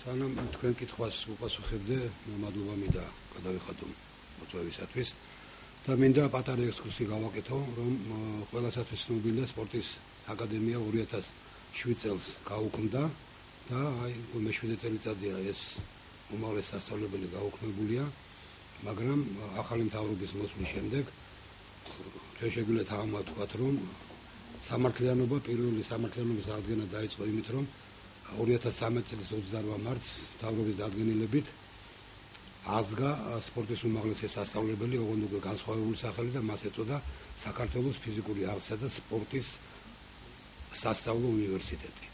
სანამ თქვენ კითხვას უპასუხებდე, მადლობა მინდა გადავიხადო მოწვევისათვის და მინდა პატარა ექსკურსი გავაკეთო, რომ ყველასათვის ცნობილია სპორტის აკადემია 2007 წელს გაუქმდა და აი მე-7 წელიწადია ეს უმაღლესი სასწავლებელი გაუქმებულია, მაგრამ ახალი მთავრობის მოსვლის შემდეგ ჩვენ შეგვიძლია თავმოთქვათ, რომ სამართლიანობა პირველი სამართლიანობის აღდგენა დაიწყო იმით, რომ 2013 წლის 28 მარტს მთავრობის დადგენილებით აზგა სპორტის უმაღლესი სასწავლებელი, ოღონდ უკვე განსხვავებული სახელი და მას ეწოდა საქართველოს ფიზიკური აღზრდა და სპორტის სასწავლო უნივერსიტეტი.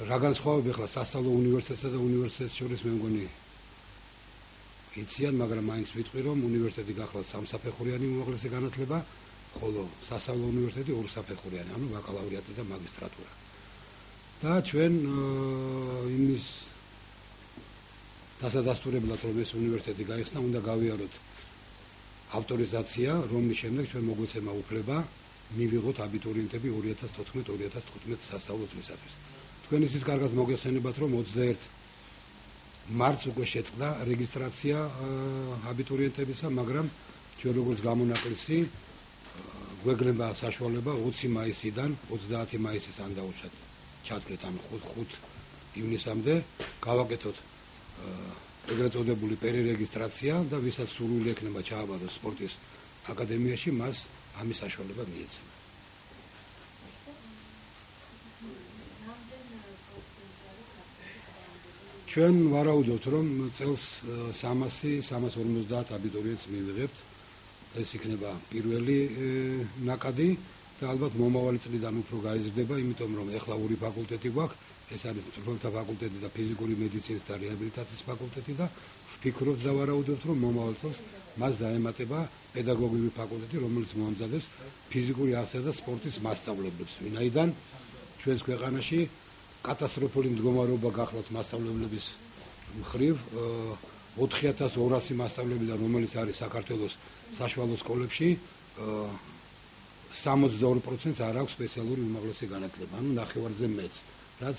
რა განსხვავება ახლა სასწავლო უნივერსიტეტსა და უნივერსიტეტს შორის მე მგონი იციან, მაგრამ მაინც ვიტყვი, რომ უნივერსიტეტი გახლავთ სამსაფეხურიანი უმაღლესი განათლება, ხოლო სასწავლო უნივერსიტეტი ორსაფეხურიანი, ანუ ბაკალავრიატი და მაგისტრატურა. და ჩვენ იმის დასადასტურებლად რომ ეს უნივერსიტეტი გაიხსნა, უნდა გავიაროთ ავტორიზაცია, რომლის შემდეგ ჩვენ მოგვეცემა უფლება მივიღოთ აბიტურიენტები 2014-2015 სასწავლო წლისათვის. თქვენ ისიც კარგად მოგეხსენებათ, რომ 21 მარტს უკვე შეწყდა რეგისტრაცია აბიტურიენტებისა, მაგრამ ჩვენ როგორც გამონაკლისი გვეგლება საშუალება 20 მაისიდან 30 მაისის ან დაუშვათ ჩათვლით ან 5 ივნისამდე გავაკეთოთ ეგრეთ წოდებული პერერეგისტრაცია და ვისაც სურვილი ექნება ჩააბაროს სპორტის აკადემიაში, მას ამის საშუალება მიეცემა. ჩვენ ვარაუდობთ, რომ წელს 300-350 აბიტურიენტს მივიღებთ. ეს იქნება პირველი ნაკადი და ალბათ მომავალი წლიდან უფრო გაიზრდება, იმიტომ რომ ეხლა ორი ფაკულტეტი გვაქვს, ეს არის მწვრთნელთა ფაკულტეტი და ფიზიკური მედიცინის და რეაბილიტაციის ფაკულტეტი და ვფიქრობთ და ვარაუდობთ, რომ მომავალ წელს მას დაემატება პედაგოგიური ფაკულტეტი, რომელიც მოამზადებს ფიზიკური აღზრდა და სპორტის მასწავლებლებს. ვინაიდან ჩვენს ქვეყანაში კატასტროფული მდგომარეობა გახლავთ მასწავლებლების მხრივ, 4200 მასწავლებელთან, რომელიც არის საქართველოს საშუალო სკოლებში, 62%-ს არ აქვს სპეციალური უმაღლესი განათლება, ანუ ნახევარზე მეც, რაც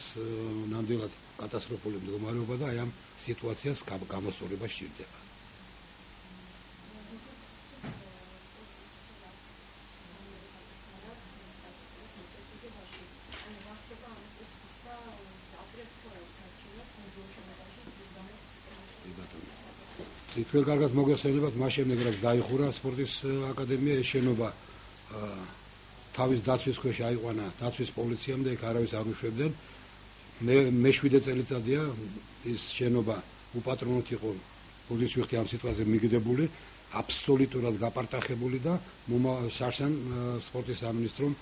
ნამდვილად კატასტროფული მდგომარეობა და აი ამ სიტუაციას გამოსწორება სჭირდება. თქვენ კარგად მოგეხსენებათ, მას შემდეგ რაც დაიხურა სპორტის აკადემია, ეს შენობა თავის დაცვის ქვეშ აიყვანა დაცვის პოლიციამ და იქ არავის არ უშვებდნენ. მე-7 წელიწადია ის შენობა უპატრონოდ იყო ბუდისვიხთი ამ სიტყვაზე მიგდებული, აბსოლუტურად გაპარტახებული და შარშან სპორტის სამინისტრომ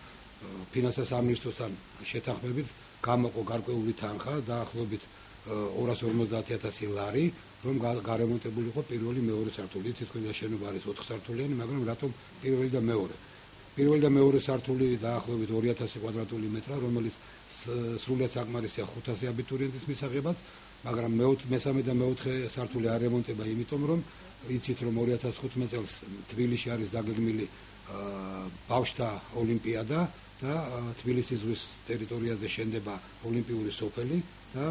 ფინანსთა სამინისტროსთან შეთანხმებით გამოყო გარკვეული თანხა დაახლოებით 250,000 ლარი, რომ გარემონტებულიყო პირველი მეორე სართული. იცით, თქვენ შენობა არის 4 სართულიანი, მაგრამ რატომ პირველი და მეორე? პირველი და მეორე სართული დაახლოებით 2000 კვადრატული მეტრა, რომელიც სრულიად საკმარისია 500 აბიტურიენტის მისაღებად, მაგრამ მესამე და მეოთხე სართული არ ემონტება, იმიტომ რომ იცით, რომ 2015 წელს თბილისში არის დაგეგმილი ბავშვთა ოლიმპიადა და თბილისის ზღვის ტერიტორიაზე შენდება ოლიმპიური სოფელი და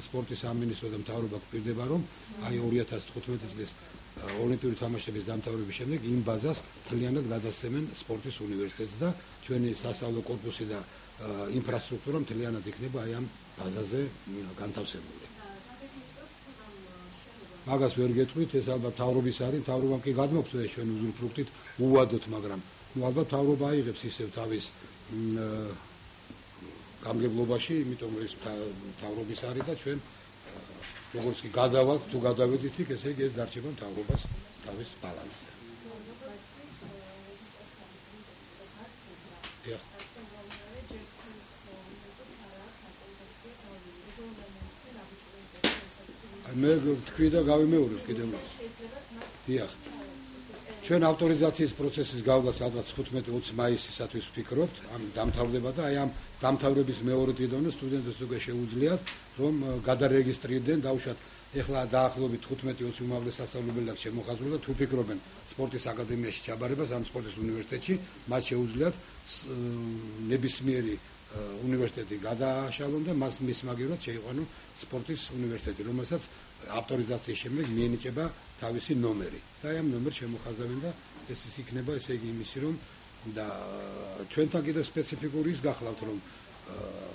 სპორტის სამინისტრო და მთავრობა გვპირდება, რომ აი 2015 წლის ოლიმპიური თამაშების დამთავრების შემდეგ იმ ბაზას მთლიანად გადასცემენ სპორტის უნივერსიტეტს და ჩვენი სასწავლო კორპუსი და ინფრასტრუქტურა მთლიანად იქნება აი ამ ბაზაზე განთავსებული. მაგას ვერ გეტყვით, ეს ალბათ მთავრობის არის, მთავრობამ კი გადმოგცდა ეს ჩვენი უზრუნველყოფით უვადოთ, მაგრამ ალბათ მთავრობა აიღებს ისევ თავის გამგებლობაში, იმიტომ რომ ეს მთავრობის არის და ჩვენ როგორც კი გადავალთ, თუ გადავედით იქ, ესე იგი ეს დარჩება მთავრობას თავის ბალანსზე. მე თქვი და გავიმეორებ კიდევ. დიახ. ჩვენ ავტორიზაციის პროცესის გავლა სადღაც 15-20 მაისისათვის ვფიქრობთ, ამ დამთავრდება და აი ამ დამთავრების მეორე დღიდან სტუდენტებს უკვე შეუძლიათ რომ გადარეგისტრირდნენ, დაუშვათ ეხლა დაახლოებით 15-20 უმაღლეს სასწავლებელი აქვს შემოხაზული და თუ ფიქრობენ სპორტის აკადემიაში ჩაბარებას ამ სპორტის უნივერსიტეტში, მათ შეუძლიათ ნებისმიერი უნივერსიტეტი გადააშალონ და მას მის მაგივრად შეიყვანონ სპორტის უნივერსიტეტი, რომელსაც ავტორიზაციის შემდეგ მიენიჭება თავისი ნომერი. და ამ ნომერს შემოხაზავენ და ეს იქნება ესე იგი იმისი რომ და ჩვენთან კიდევ სპეციფიკური ის გახლავთ რომ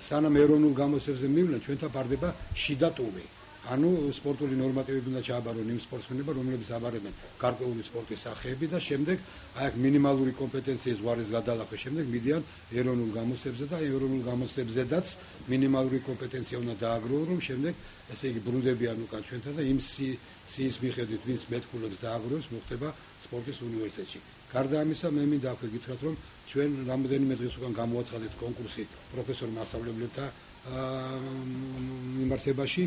სანამ ეროვნულ გამოცემებზე მივლენ ჩვენთან ბარდება შიდა ტური. ანუ სპორტული ნორმატივები უნდა ჩააბარონ იმ სპორტსმენებმა, რომლებიც აბარებენ გარკვეული სპორტის სახეები და შემდეგ აი აქ მინიმალური კომპეტენციის ზღვარის გადალახვის შემდეგ მიდიან ეროვნულ გამოცემებზე და ეროვნულ გამოცემზედაც მინიმალური კომპეტენცია უნდა დააგროვონ, რომ შემდეგ ესე იგი ბრუნდებიან უკან ჩვენთან და იმ სიის მიხედვით ვინც მეთქულებს დააგროვებს, მოხდება სპორტის უნივერსიტეტში. გარდა ამისა, მე მინდა აქვე გითხრათ, რომ ჩვენ რამდენიმე დღეს უკან გამოაცხადეთ კონკურსი პროფესორ მასწავლებელთა მიმართებაში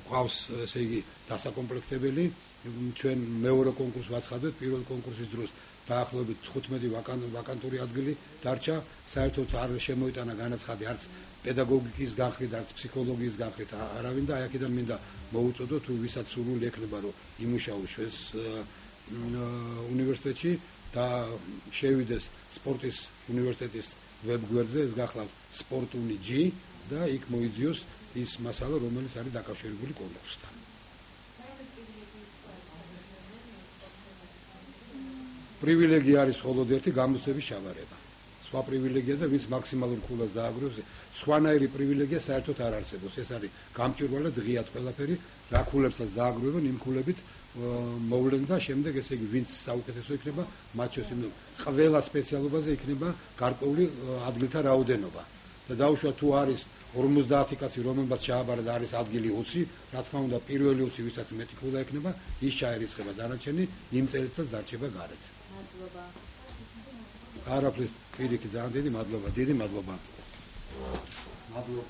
ყავს ესე იგი დასაკომპლექტებელი ჩვენ მეორე კონკურსს ვაცხადეთ პირველ კონკურსის დროს დაახლოებით 15 ვაკანტური ადგილი დარჩა საერთოდ არ შემოიტანა განაცხადი არც პედაგოგიკის განხრით არც ფსიქოლოგიის განხრით არავინ და აი აქედან მინდა მოუწოდოთ თუ ვისაც სურვილი ექნება რომ იმუშაოს ჩვენს უნივერსიტეტში და შევიდეს სპორტის უნივერსიტეტის ვებგვერდზე ეს გახლავთ sport.uni.g და იქ მოიძიოს ის მასალა, რომელიც არის დაკავშირებული კონკურსთან. პრივილეგია არის მხოლოდ ერთი გამოცემის ჩაბარება. სხვა პრივილეგია და ვინც მაქსიმალურ ქულას დააგროვებს, სხვანაირი პრივილეგია საერთოდ არ არსებობს. ეს არის გამჭვირვალე დღიათ ყველაფერი, რა ქულებსაც დააგროვებენ, იმ ქულებით მოვლენ და შემდეგ ესე იგი ვინც საუკეთესო იქნება, მათ შორის იმ ყველა სპეციალობაზე იქნება გარკვეული ადგილთა რაოდენობა. და დაუშვათ თუ არის 50 კაცი რომელსაც ჩააბარა და არის ადგილი 20, რა თქმა უნდა პირველი 20 ვისაც მეტი ქულა ექნება, ის ჩაერიცხება დანარჩენი იმ წელიწადს დარჩება გარეთ. მადლობა. არაფრის პირიქით ძალიან დიდი მადლობა, დიდი მადლობა. მადლობა.